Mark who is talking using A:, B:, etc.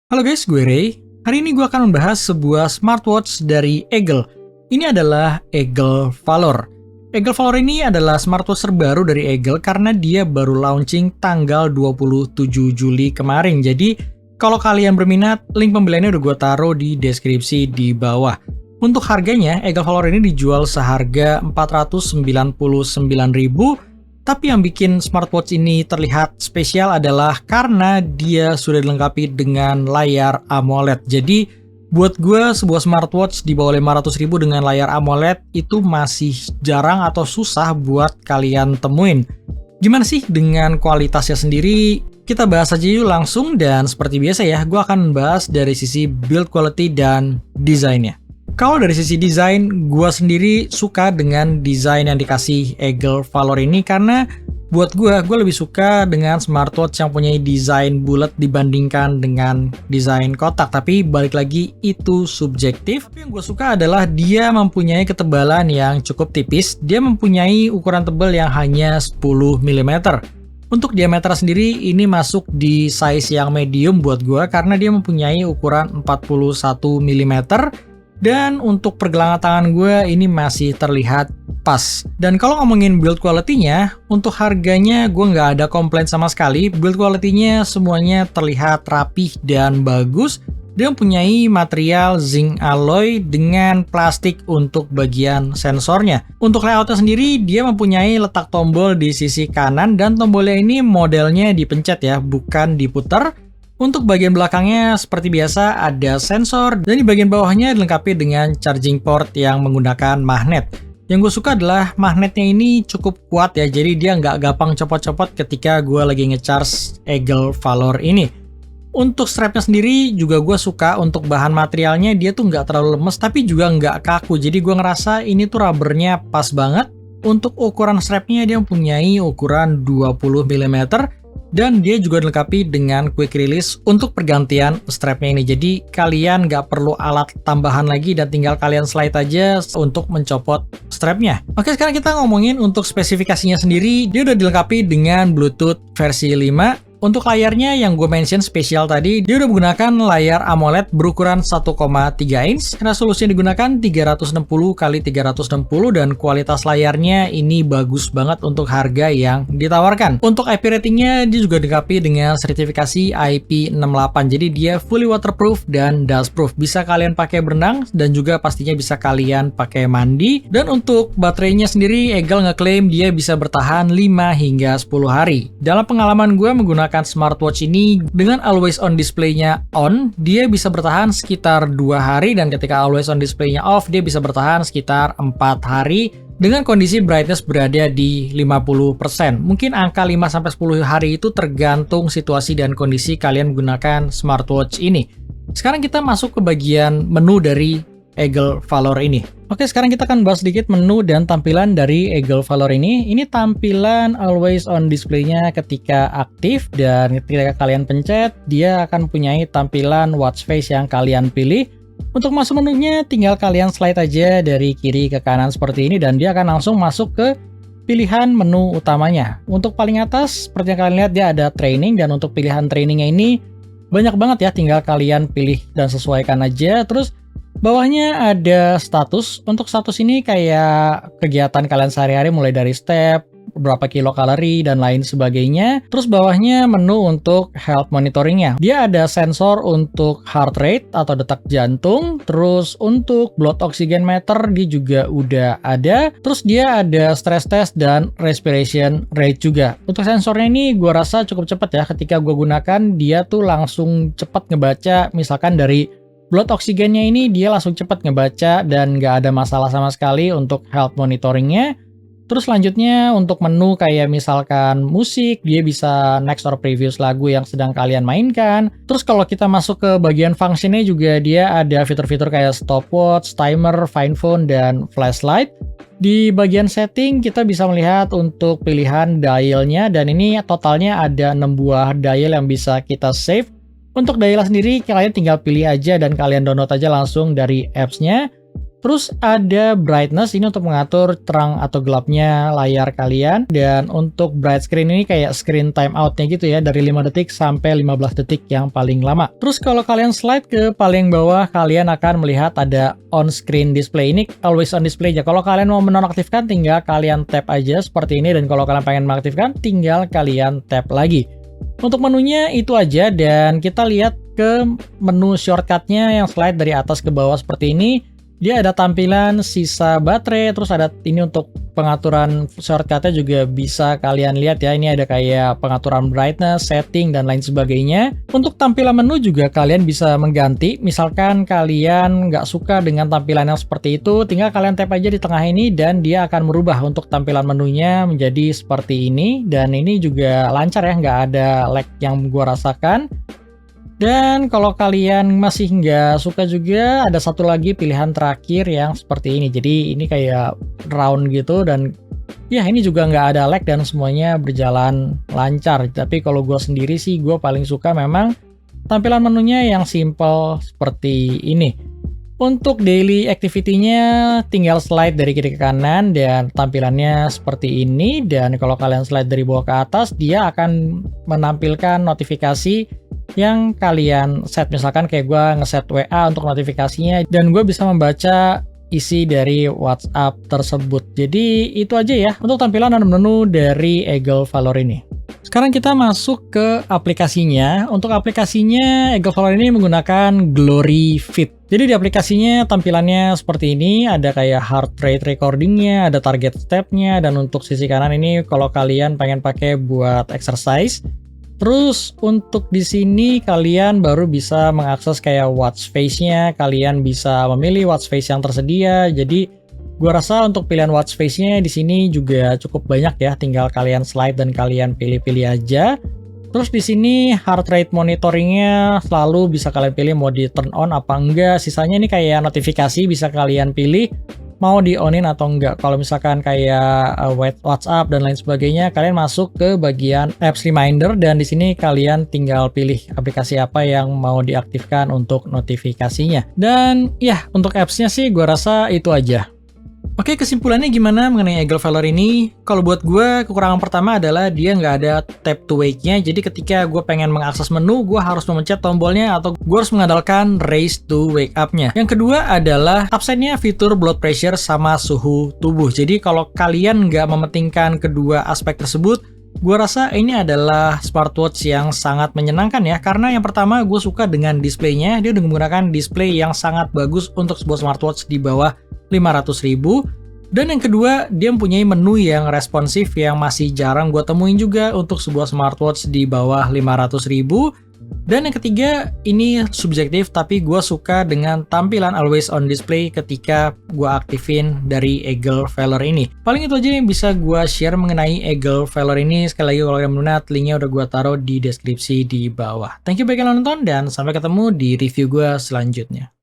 A: Halo guys, gue Ray. Hari ini gue akan membahas sebuah smartwatch dari Eagle. Ini adalah Eagle Valor. Eagle Valor ini adalah smartwatch terbaru dari Eagle karena dia baru launching tanggal 27 Juli kemarin. Jadi, kalau kalian berminat, link pembeliannya udah gue taruh di deskripsi di bawah. Untuk harganya, Eagle Valor ini dijual seharga 499.000. Tapi yang bikin smartwatch ini terlihat spesial adalah karena dia sudah dilengkapi dengan layar AMOLED. Jadi buat gue sebuah smartwatch di bawah 500.000 dengan layar AMOLED itu masih jarang atau susah buat kalian temuin. Gimana sih dengan kualitasnya sendiri? Kita bahas aja yuk langsung, dan seperti biasa ya, gue akan membahas dari sisi build quality dan desainnya. Kalau dari sisi desain, gue sendiri suka dengan desain yang dikasih Eagle Valor ini karena buat gue lebih suka dengan smartwatch yang punya desain bulat dibandingkan dengan desain kotak. Tapi balik lagi, itu subjektif. Tapi yang gue suka adalah dia mempunyai ketebalan yang cukup tipis. Dia mempunyai ukuran tebal yang hanya 10 mm. Untuk diameter sendiri, ini masuk di size yang medium buat gue karena dia mempunyai ukuran 41 mm. Dan untuk pergelangan tangan gue ini masih terlihat pas. Dan kalau ngomongin build quality-nya, untuk harganya gue nggak ada komplain sama sekali. Build quality-nya semuanya terlihat rapih dan bagus. Dia mempunyai material zinc alloy dengan plastik untuk bagian sensornya. Untuk layoutnya sendiri, dia mempunyai letak tombol di sisi kanan, dan tombolnya ini modelnya dipencet ya, bukan diputar. Untuk bagian belakangnya seperti biasa ada sensor, dan di bagian bawahnya dilengkapi dengan charging port yang menggunakan magnet. Yang gue suka adalah magnetnya ini cukup kuat ya, jadi dia nggak gampang copot-copot ketika gue lagi ngecharge Eagle Valor ini. Untuk strapnya sendiri juga gue suka, untuk bahan materialnya dia tuh nggak terlalu lemes tapi juga nggak kaku, jadi gue ngerasa ini tuh rubbernya pas banget. Untuk ukuran strapnya dia mempunyai ukuran 20 mm. Dan dia juga dilengkapi dengan quick release untuk pergantian strapnya ini. Jadi kalian nggak perlu alat tambahan lagi dan tinggal kalian slide aja untuk mencopot strapnya. Oke, sekarang kita ngomongin untuk spesifikasinya sendiri. Dia udah dilengkapi dengan Bluetooth versi 5. Untuk layarnya yang gue mention spesial tadi, dia udah menggunakan layar AMOLED berukuran 1,3 inch. Resolusi yang digunakan 360x360 dan kualitas layarnya ini bagus banget untuk harga yang ditawarkan. Untuk IP ratingnya dia juga dilengkapi dengan sertifikasi IP68. Jadi dia fully waterproof dan dustproof. Bisa kalian pakai berenang dan juga pastinya bisa kalian pakai mandi. Dan untuk baterainya sendiri, Eagle ngeklaim dia bisa bertahan 5 hingga 10 hari. Dalam pengalaman gue menggunakan smartwatch ini dengan always on display-nya on, dia bisa bertahan sekitar 2 hari, dan ketika always on display-nya off, dia bisa bertahan sekitar 4 hari dengan kondisi brightness berada di 50%. Mungkin angka 5-10 hari itu tergantung situasi dan kondisi kalian menggunakan smartwatch ini. Sekarang kita masuk ke bagian menu dari Eagle Valor ini. Oke, sekarang kita akan bahas sedikit menu dan tampilan dari Eagle Valor ini. Ini tampilan always on display-nya ketika aktif, dan ketika kalian pencet, dia akan mempunyai tampilan watch face yang kalian pilih. Untuk masuk menunya, tinggal kalian slide aja dari kiri ke kanan seperti ini, dan dia akan langsung masuk ke pilihan menu utamanya. Untuk paling atas, seperti yang kalian lihat, dia ada training, dan untuk pilihan trainingnya ini banyak banget ya, tinggal kalian pilih dan sesuaikan aja. Terus bawahnya ada status. Untuk status ini kayak kegiatan kalian sehari-hari, mulai dari step, berapa kilokalori, dan lain sebagainya. Terus bawahnya menu untuk health monitoringnya. Dia ada sensor untuk heart rate atau detak jantung. Terus untuk blood oxygen meter dia juga udah ada. Terus dia ada stress test dan respiration rate juga. Untuk sensornya ini gue rasa cukup cepat ya. Ketika gue gunakan, dia tuh langsung cepat ngebaca. Misalkan dari blood oksigennya ini dia langsung cepat ngebaca dan nggak ada masalah sama sekali untuk health monitoringnya. Terus selanjutnya untuk menu kayak misalkan musik, dia bisa next or previous lagu yang sedang kalian mainkan. Terus kalau kita masuk ke bagian fungsinya juga dia ada fitur-fitur kayak stopwatch, timer, find phone, dan flashlight. Di bagian setting kita bisa melihat untuk pilihan dialnya, dan ini totalnya ada 6 buah dial yang bisa kita save. Untuk dial sendiri kalian tinggal pilih aja dan kalian download aja langsung dari apps-nya. Terus ada brightness, ini untuk mengatur terang atau gelapnya layar kalian. Dan untuk bright screen ini kayak screen timeout-nya gitu ya, dari 5 detik sampai 15 detik yang paling lama. Terus kalau kalian slide ke paling bawah, kalian akan melihat ada on screen display. Ini always on display aja. Kalau kalian mau menonaktifkan, tinggal kalian tap aja seperti ini. Dan kalau kalian pengen mengaktifkan, tinggal kalian tap lagi. Untuk menunya itu aja, dan kita lihat ke menu shortcutnya yang slide dari atas ke bawah seperti ini. Dia ada tampilan sisa baterai, terus ada ini untuk pengaturan shortcutnya juga bisa kalian lihat ya. Ini ada kayak pengaturan brightness, setting, dan lain sebagainya. Untuk tampilan menu juga kalian bisa mengganti. Misalkan kalian nggak suka dengan tampilan yang seperti itu, tinggal kalian tap aja di tengah ini dan dia akan merubah untuk tampilan menunya menjadi seperti ini. Dan ini juga lancar ya, nggak ada lag yang gua rasakan. Dan kalau kalian masih nggak suka juga, ada satu lagi pilihan terakhir yang seperti ini. Jadi ini kayak round gitu, dan ya ini juga nggak ada lag dan semuanya berjalan lancar. Tapi kalau gue sendiri sih, gue paling suka memang tampilan menunya yang simple seperti ini. Untuk daily activity-nya tinggal slide dari kiri ke kanan dan tampilannya seperti ini. Dan kalau kalian slide dari bawah ke atas, dia akan menampilkan notifikasi yang kalian set. Misalkan kayak gue ngeset WA untuk notifikasinya, dan gue bisa membaca isi dari WhatsApp tersebut. Jadi itu aja ya untuk tampilan dan menu dari Eagle Valor ini. Sekarang kita masuk ke aplikasinya. Untuk aplikasinya, Eagle Valor ini menggunakan Glory Fit. Jadi di aplikasinya tampilannya seperti ini, ada kayak heart rate recordingnya, ada target step-nya, dan untuk sisi kanan ini kalau kalian pengen pakai buat exercise. Terus untuk di sini kalian baru bisa mengakses kayak watch face-nya, kalian bisa memilih watch face yang tersedia. Jadi gua rasa untuk pilihan watch face-nya di sini juga cukup banyak ya, tinggal kalian slide dan kalian pilih-pilih aja. Terus di sini heart rate monitoringnya selalu bisa kalian pilih mau di turn on apa enggak. Sisanya ini kayak notifikasi bisa kalian pilih mau di onin atau enggak. Kalau misalkan kayak WhatsApp dan lain sebagainya, kalian masuk ke bagian apps reminder dan di sini kalian tinggal pilih aplikasi apa yang mau diaktifkan untuk notifikasinya. Dan ya, untuk apps-nya sih gue rasa itu aja. Oke, kesimpulannya gimana mengenai Eagle Valor ini? Kalau buat gue, kekurangan pertama adalah dia nggak ada tap to wake-nya. Jadi ketika gue pengen mengakses menu, gue harus memencet tombolnya atau gue harus mengandalkan raise to wake up-nya. Yang kedua adalah absennya fitur blood pressure sama suhu tubuh. Jadi kalau kalian nggak mementingkan kedua aspek tersebut, gue rasa ini adalah smartwatch yang sangat menyenangkan ya. Karena yang pertama, gue suka dengan displaynya. Dia udah menggunakan display yang sangat bagus untuk sebuah smartwatch di bawah 500.000. Dan yang kedua, dia mempunyai menu yang responsif yang masih jarang gue temuin juga untuk sebuah smartwatch di bawah 500.000. Dan yang ketiga, ini subjektif tapi gue suka dengan tampilan always on display ketika gue aktifin dari Eagle Valor ini. Paling itu aja yang bisa gue share mengenai Eagle Valor ini. Sekali lagi kalau kalian minat, linknya udah gue taruh di deskripsi di bawah. Thank you bagi yang nonton dan sampai ketemu di review gue selanjutnya.